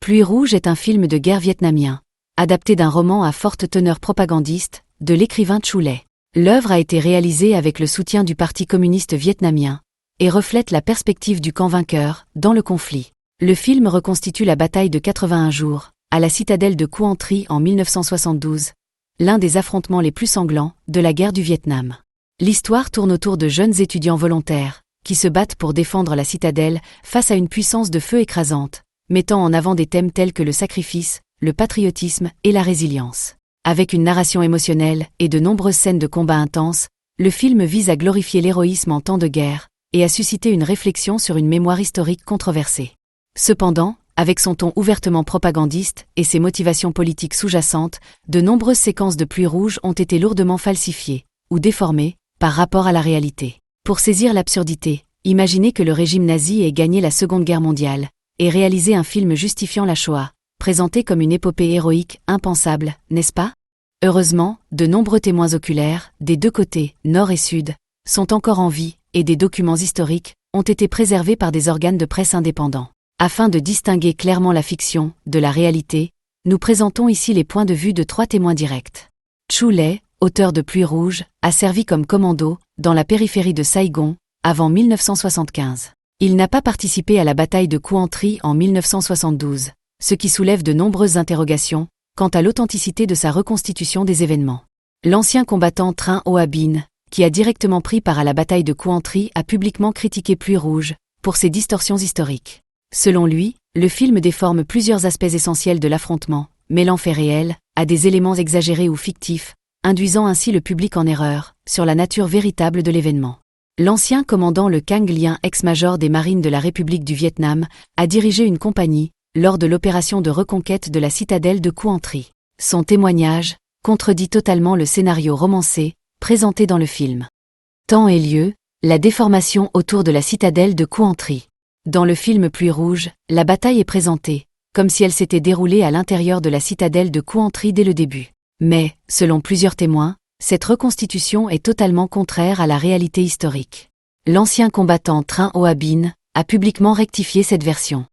Pluie rouge est un film de guerre vietnamien, adapté d'un roman à forte teneur propagandiste, de l'écrivain Chu Le. L'œuvre a été réalisée avec le soutien du Parti communiste vietnamien, et reflète la perspective du camp vainqueur, dans le conflit. Le film reconstitue la bataille de 81 jours, à la citadelle de Quang Tri en 1972, l'un des affrontements les plus sanglants de la guerre du Vietnam. L'histoire tourne autour de jeunes étudiants volontaires, qui se battent pour défendre la citadelle face à une puissance de feu écrasante, mettant en avant des thèmes tels que le sacrifice, le patriotisme et la résilience. Avec une narration émotionnelle et de nombreuses scènes de combats intenses, le film vise à glorifier l'héroïsme en temps de guerre et à susciter une réflexion sur une mémoire historique controversée. Cependant, avec son ton ouvertement propagandiste et ses motivations politiques sous-jacentes, de nombreuses séquences de Pluie rouge ont été lourdement falsifiées ou déformées par rapport à la réalité. Pour saisir l'absurdité, imaginez que le régime nazi ait gagné la Seconde Guerre mondiale et réalisé un film justifiant la Shoah, présenté comme une épopée héroïque impensable, n'est-ce pas? Heureusement, de nombreux témoins oculaires, des deux côtés, nord et sud, sont encore en vie, et des documents historiques ont été préservés par des organes de presse indépendants. Afin de distinguer clairement la fiction de la réalité, nous présentons ici les points de vue de 3 témoins directs. Chu Le, auteur de Pluie rouge, a servi comme commando dans la périphérie de Saigon avant 1975. Il n'a pas participé à la bataille de Quang Tri en 1972, ce qui soulève de nombreuses interrogations quant à l'authenticité de sa reconstitution des événements. L'ancien combattant Trin Hoa Binh, qui a directement pris part à la bataille de Quang Tri, a publiquement critiqué Pluie rouge pour ses distorsions historiques. Selon lui, le film déforme plusieurs aspects essentiels de l'affrontement, mêlant faits réels à des éléments exagérés ou fictifs, induisant ainsi le public en erreur sur la nature véritable de l'événement. L'ancien commandant Le Cang Lien, ex-major des marines de la République du Vietnam, a dirigé une compagnie lors de l'opération de reconquête de la citadelle de Quang Tri. Son témoignage contredit totalement le scénario romancé présenté dans le film. Temps et lieu, la déformation autour de la citadelle de Quang Tri. Dans le film Pluie rouge, la bataille est présentée comme si elle s'était déroulée à l'intérieur de la citadelle de Quang Tri dès le début. Mais, selon plusieurs témoins, cette reconstitution est totalement contraire à la réalité historique. L'ancien combattant Trin Hoa Binh a publiquement rectifié cette version.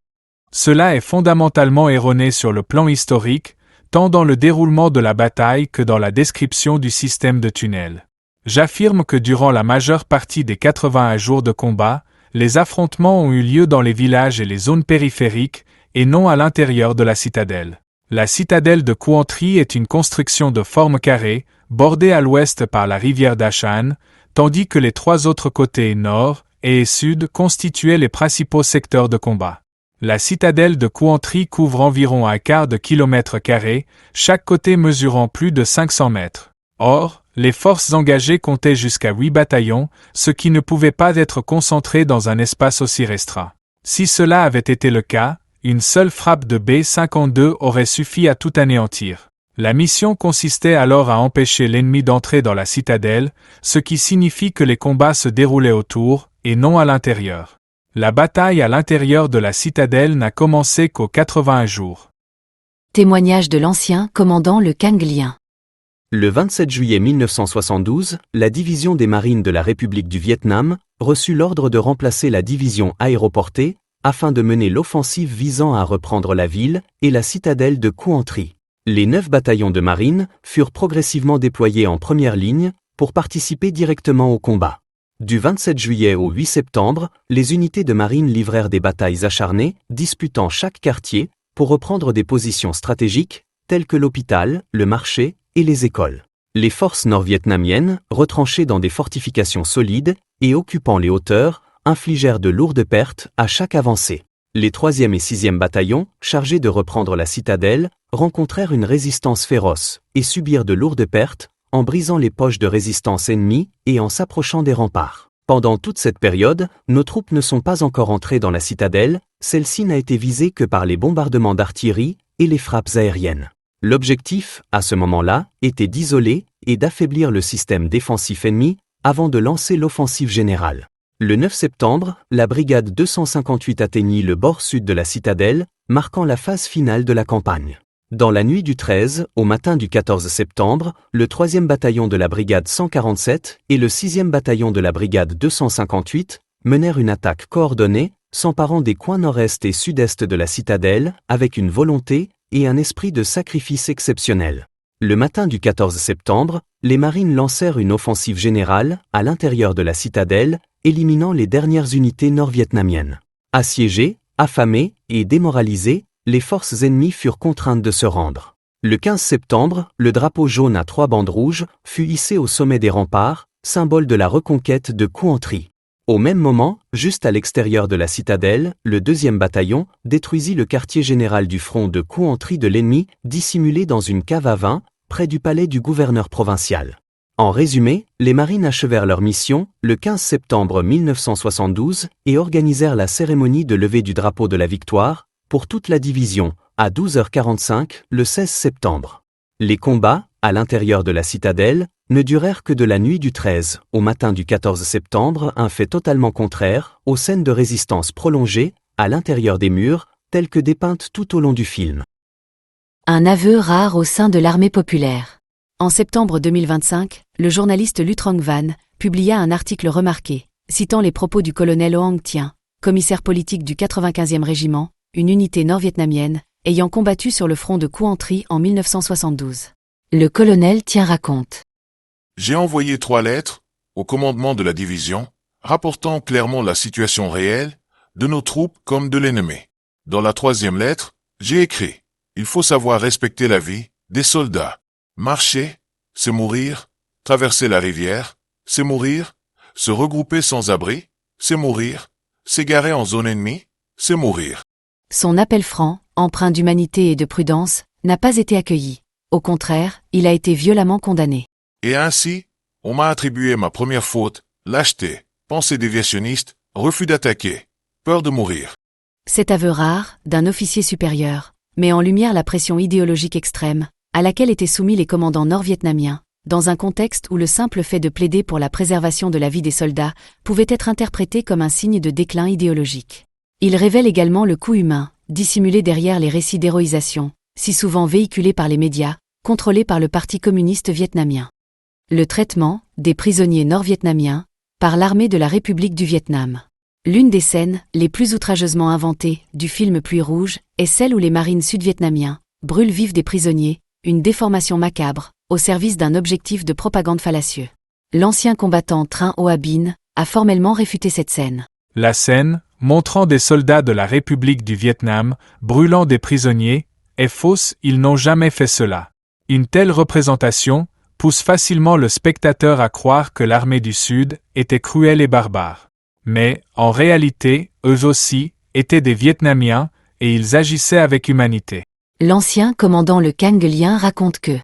Cela est fondamentalement erroné sur le plan historique, tant dans le déroulement de la bataille que dans la description du système de tunnel. J'affirme que durant la majeure partie des 81 jours de combat, les affrontements ont eu lieu dans les villages et les zones périphériques, et non à l'intérieur de la citadelle. La citadelle de Quang Tri est une construction de forme carrée, bordée à l'ouest par la rivière Da Shan, tandis que les 3 autres côtés nord et sud constituaient les principaux secteurs de combat. La citadelle de Quang Tri couvre environ un quart de kilomètre carré, chaque côté mesurant plus de 500 mètres. Or, les forces engagées comptaient jusqu'à 8 bataillons, ce qui ne pouvait pas être concentré dans un espace aussi restreint. Si cela avait été le cas, une seule frappe de B-52 aurait suffi à tout anéantir. La mission consistait alors à empêcher l'ennemi d'entrer dans la citadelle, ce qui signifie que les combats se déroulaient autour, et non à l'intérieur. La bataille à l'intérieur de la citadelle n'a commencé qu'aux 81 jours. Témoignage de l'ancien commandant Le Cang Lien. Le 27 juillet 1972, la division des marines de la République du Vietnam reçut l'ordre de remplacer la division aéroportée afin de mener l'offensive visant à reprendre la ville et la citadelle de Quang Tri. Les 9 bataillons de marine furent progressivement déployés en première ligne pour participer directement au combat. Du 27 juillet au 8 septembre, les unités de marine livrèrent des batailles acharnées, disputant chaque quartier pour reprendre des positions stratégiques telles que l'hôpital, le marché et les écoles. Les forces nord-vietnamiennes, retranchées dans des fortifications solides et occupant les hauteurs, infligèrent de lourdes pertes à chaque avancée. Les 3e et 6e bataillons, chargés de reprendre la citadelle, rencontrèrent une résistance féroce et subirent de lourdes pertes en brisant les poches de résistance ennemies et en s'approchant des remparts. Pendant toute cette période, nos troupes ne sont pas encore entrées dans la citadelle, celle-ci n'a été visée que par les bombardements d'artillerie et les frappes aériennes. L'objectif, à ce moment-là, était d'isoler et d'affaiblir le système défensif ennemi avant de lancer l'offensive générale. Le 9 septembre, la brigade 258 atteignit le bord sud de la citadelle, marquant la phase finale de la campagne. Dans la nuit du 13 au matin du 14 septembre, le 3e bataillon de la brigade 147 et le 6e bataillon de la brigade 258 menèrent une attaque coordonnée s'emparant des coins nord-est et sud-est de la citadelle, avec une volonté et un esprit de sacrifice exceptionnel. Le matin du 14 septembre, les marines lancèrent une offensive générale, à l'intérieur de la citadelle, éliminant les dernières unités nord-vietnamiennes. Assiégées, affamées et démoralisées, les forces ennemies furent contraintes de se rendre. Le 15 septembre, le drapeau jaune à 3 bandes rouges fut hissé au sommet des remparts, symbole de la reconquête de Quang Tri. Au même moment, juste à l'extérieur de la citadelle, le 2e bataillon détruisit le quartier général du front de Quang Tri de l'ennemi, dissimulé dans une cave à vin, près du palais du gouverneur provincial. En résumé, les marines achevèrent leur mission le 15 septembre 1972 et organisèrent la cérémonie de levée du drapeau de la victoire pour toute la division à 12h45 le 16 septembre. Les combats, à l'intérieur de la citadelle, ne durèrent que de la nuit du 13 au matin du 14 septembre, un fait totalement contraire aux scènes de résistance prolongées à l'intérieur des murs, telles que dépeintes tout au long du film. Un aveu rare au sein de l'armée populaire. En septembre 2025, le journaliste Lu Trong Van publia un article remarqué, citant les propos du colonel Hoang Thien, commissaire politique du 95e régiment, une unité nord-vietnamienne, ayant combattu sur le front de Quang Tri en 1972. Le colonel Thien raconte. J'ai envoyé 3 lettres au commandement de la division, rapportant clairement la situation réelle de nos troupes comme de l'ennemi. Dans la 3e lettre, j'ai écrit « Il faut savoir respecter la vie des soldats. Marcher, c'est mourir. Traverser la rivière, c'est mourir. Se regrouper sans abri, c'est mourir. S'égarer en zone ennemie, c'est mourir. » Son appel franc, empreint d'humanité et de prudence, n'a pas été accueilli. Au contraire, il a été violemment condamné. Et ainsi, on m'a attribué ma première faute, lâcheté, pensée déviationniste, refus d'attaquer, peur de mourir. Cet aveu rare, d'un officier supérieur, met en lumière la pression idéologique extrême, à laquelle étaient soumis les commandants nord-vietnamiens, dans un contexte où le simple fait de plaider pour la préservation de la vie des soldats pouvait être interprété comme un signe de déclin idéologique. Il révèle également le coût humain, dissimulé derrière les récits d'héroïsation, si souvent véhiculés par les médias, contrôlés par le Parti communiste vietnamien. Le traitement des prisonniers nord-vietnamiens par l'armée de la République du Vietnam. L'une des scènes les plus outrageusement inventées du film Pluie rouge est celle où les marines sud-vietnamiens brûlent vifs des prisonniers, une déformation macabre, au service d'un objectif de propagande fallacieux. L'ancien combattant Train Hoa Binh a formellement réfuté cette scène. La scène, montrant des soldats de la République du Vietnam brûlant des prisonniers, est fausse, ils n'ont jamais fait cela. Une telle représentation pousse facilement le spectateur à croire que l'armée du Sud était cruelle et barbare. Mais, en réalité, eux aussi, étaient des Vietnamiens, et ils agissaient avec humanité. L'ancien commandant Le Cang Lien raconte que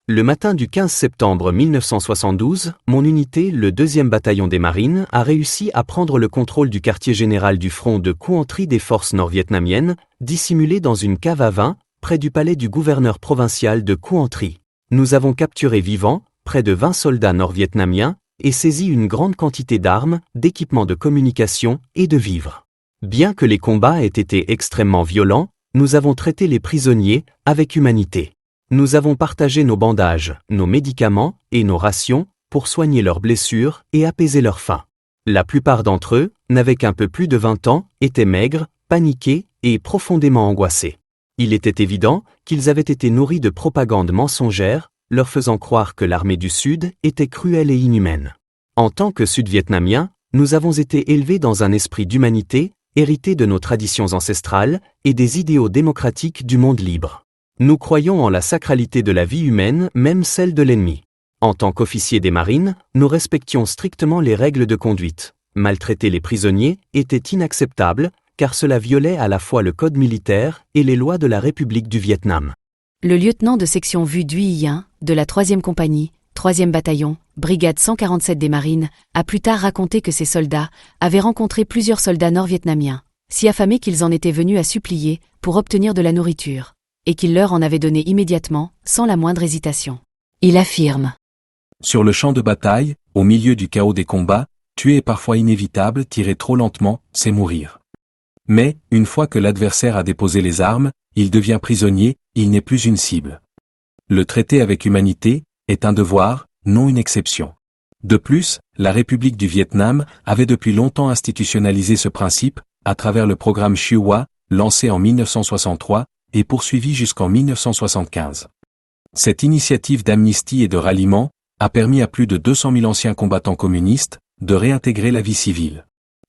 Le matin du 15 septembre 1972, mon unité, le 2e bataillon des marines, a réussi à prendre le contrôle du quartier général du front de Quang Tri des forces nord-vietnamiennes, dissimulé dans une cave à vin, près du palais du gouverneur provincial de Quang Tri. Nous avons capturé vivants près de 20 soldats nord-vietnamiens et saisi une grande quantité d'armes, d'équipements de communication et de vivres. Bien que les combats aient été extrêmement violents, nous avons traité les prisonniers avec humanité. Nous avons partagé nos bandages, nos médicaments et nos rations pour soigner leurs blessures et apaiser leur faim. La plupart d'entre eux n'avaient qu'un peu plus de 20 ans, étaient maigres, paniqués et profondément angoissés. Il était évident qu'ils avaient été nourris de propagande mensongère, leur faisant croire que l'armée du Sud était cruelle et inhumaine. En tant que Sud-Vietnamiens, nous avons été élevés dans un esprit d'humanité, hérité de nos traditions ancestrales et des idéaux démocratiques du monde libre. Nous croyons en la sacralité de la vie humaine, même celle de l'ennemi. En tant qu'officiers des marines, nous respections strictement les règles de conduite. Maltraiter les prisonniers était inacceptable, car cela violait à la fois le code militaire et les lois de la République du Vietnam. Le lieutenant de section Vu Duy Hien, de la 3e compagnie, 3e bataillon, brigade 147 des marines, a plus tard raconté que ces soldats avaient rencontré plusieurs soldats nord-vietnamiens, si affamés qu'ils en étaient venus à supplier pour obtenir de la nourriture, et qu'ils leur en avaient donné immédiatement, sans la moindre hésitation. Il affirme. Sur le champ de bataille, au milieu du chaos des combats, tuer est parfois inévitable, tirer trop lentement, c'est mourir. Mais, une fois que l'adversaire a déposé les armes, il devient prisonnier, il n'est plus une cible. Le traiter avec humanité est un devoir, non une exception. De plus, la République du Vietnam avait depuis longtemps institutionnalisé ce principe, à travers le programme Shuwa, lancé en 1963, et poursuivi jusqu'en 1975. Cette initiative d'amnistie et de ralliement a permis à plus de 200 000 anciens combattants communistes de réintégrer la vie civile.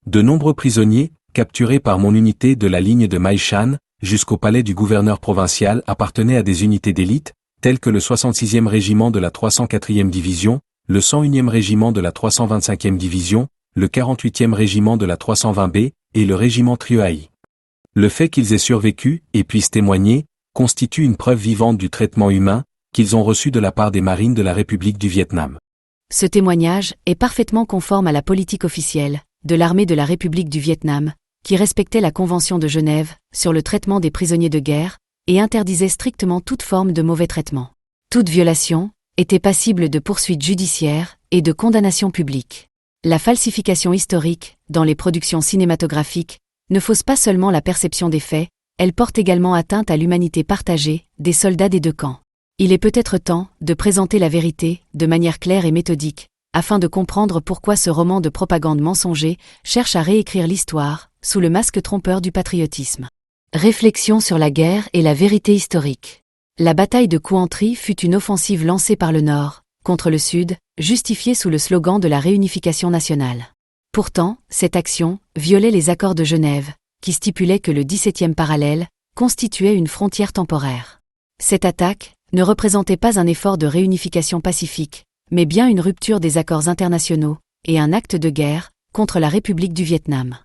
De nombreux prisonniers, capturés par mon unité de la ligne de Maïchan, jusqu'au palais du gouverneur provincial appartenaient à des unités d'élite, telles que le 66e régiment de la 304e division, le 101e régiment de la 325e division, le 48e régiment de la 320B, et le régiment Trieuaï. Le fait qu'ils aient survécu, et puissent témoigner, constitue une preuve vivante du traitement humain qu'ils ont reçu de la part des marines de la République du Vietnam. Ce témoignage est parfaitement conforme à la politique officielle de l'armée de la République du Vietnam, qui respectait la Convention de Genève sur le traitement des prisonniers de guerre et interdisait strictement toute forme de mauvais traitement. Toute violation était passible de poursuites judiciaires et de condamnations publiques. La falsification historique, dans les productions cinématographiques, ne fausse pas seulement la perception des faits, elle porte également atteinte à l'humanité partagée des soldats des deux camps. Il est peut-être temps de présenter la vérité de manière claire et méthodique, afin de comprendre pourquoi ce roman de propagande mensonger cherche à réécrire l'histoire, sous le masque trompeur du patriotisme. Réflexion sur la guerre et la vérité historique. La bataille de Couentry fut une offensive lancée par le Nord, contre le Sud, justifiée sous le slogan de la réunification nationale. Pourtant, cette action violait les accords de Genève, qui stipulaient que le 17e parallèle constituait une frontière temporaire. Cette attaque ne représentait pas un effort de réunification pacifique, mais bien une rupture des accords internationaux, et un acte de guerre, contre la République du Vietnam.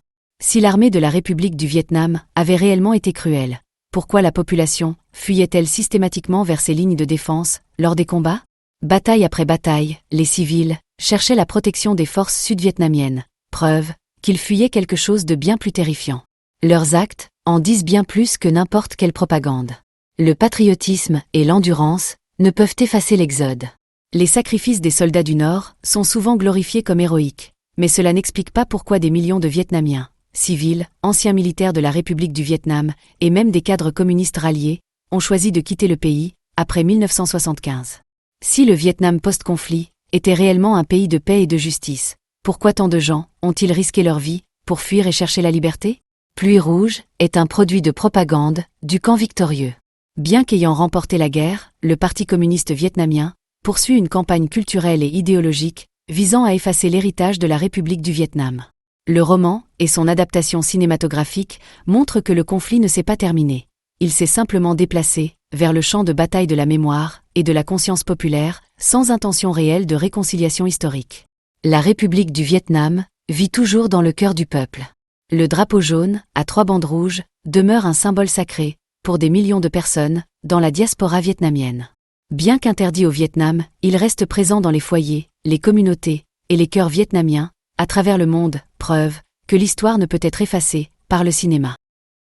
Si l'armée de la République du Vietnam avait réellement été cruelle, pourquoi la population fuyait-elle systématiquement vers ses lignes de défense, lors des combats ? Bataille après bataille, les civils cherchaient la protection des forces sud-vietnamiennes, preuve qu'ils fuyaient quelque chose de bien plus terrifiant. Leurs actes en disent bien plus que n'importe quelle propagande. Le patriotisme et l'endurance ne peuvent effacer l'exode. Les sacrifices des soldats du Nord sont souvent glorifiés comme héroïques, mais cela n'explique pas pourquoi des millions de Vietnamiens, civils, anciens militaires de la République du Vietnam et même des cadres communistes ralliés, ont choisi de quitter le pays après 1975. Si le Vietnam post-conflit était réellement un pays de paix et de justice, pourquoi tant de gens ont-ils risqué leur vie pour fuir et chercher la liberté ? Pluie rouge est un produit de propagande du camp victorieux. Bien qu'ayant remporté la guerre, le Parti communiste vietnamien poursuit une campagne culturelle et idéologique visant à effacer l'héritage de la République du Vietnam. Le roman et son adaptation cinématographique montrent que le conflit ne s'est pas terminé. Il s'est simplement déplacé vers le champ de bataille de la mémoire et de la conscience populaire, sans intention réelle de réconciliation historique. La République du Vietnam vit toujours dans le cœur du peuple. Le drapeau jaune, à 3 bandes rouges, demeure un symbole sacré pour des millions de personnes dans la diaspora vietnamienne. Bien qu'interdit au Vietnam, il reste présent dans les foyers, les communautés et les cœurs vietnamiens, à travers le monde, preuve que l'histoire ne peut être effacée par le cinéma.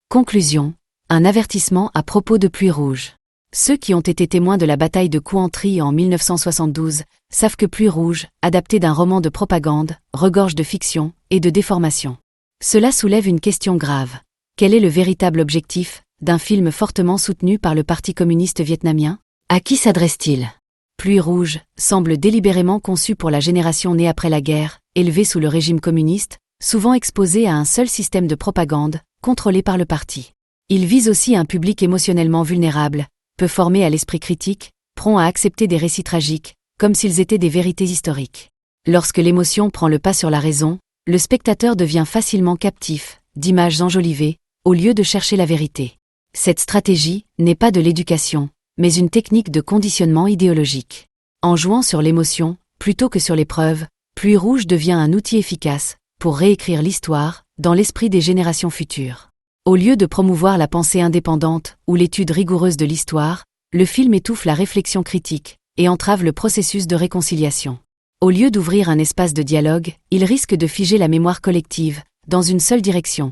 Conclusion. Un avertissement à propos de Pluie rouge. Ceux qui ont été témoins de la bataille de Couentry en 1972 savent que Pluie rouge, adapté d'un roman de propagande, regorge de fiction et de déformation. Cela soulève une question grave. Quel est le véritable objectif d'un film fortement soutenu par le Parti communiste vietnamien ? À qui s'adresse-t-il ? Pluie rouge semble délibérément conçu pour la génération née après la guerre, élevée sous le régime communiste, souvent exposée à un seul système de propagande, contrôlé par le parti. Il vise aussi un public émotionnellement vulnérable, peu formé à l'esprit critique, prompt à accepter des récits tragiques, comme s'ils étaient des vérités historiques. Lorsque l'émotion prend le pas sur la raison, le spectateur devient facilement captif d'images enjolivées, au lieu de chercher la vérité. Cette stratégie n'est pas de l'éducation, mais une technique de conditionnement idéologique. En jouant sur l'émotion, plutôt que sur les preuves, Pluie rouge devient un outil efficace pour réécrire l'histoire dans l'esprit des générations futures. Au lieu de promouvoir la pensée indépendante ou l'étude rigoureuse de l'histoire, le film étouffe la réflexion critique et entrave le processus de réconciliation. Au lieu d'ouvrir un espace de dialogue, il risque de figer la mémoire collective dans une seule direction.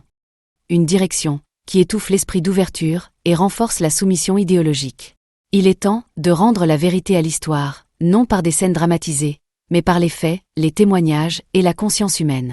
Une direction qui étouffe l'esprit d'ouverture et renforce la soumission idéologique. Il est temps de rendre la vérité à l'histoire, non par des scènes dramatisées, mais par les faits, les témoignages et la conscience humaine.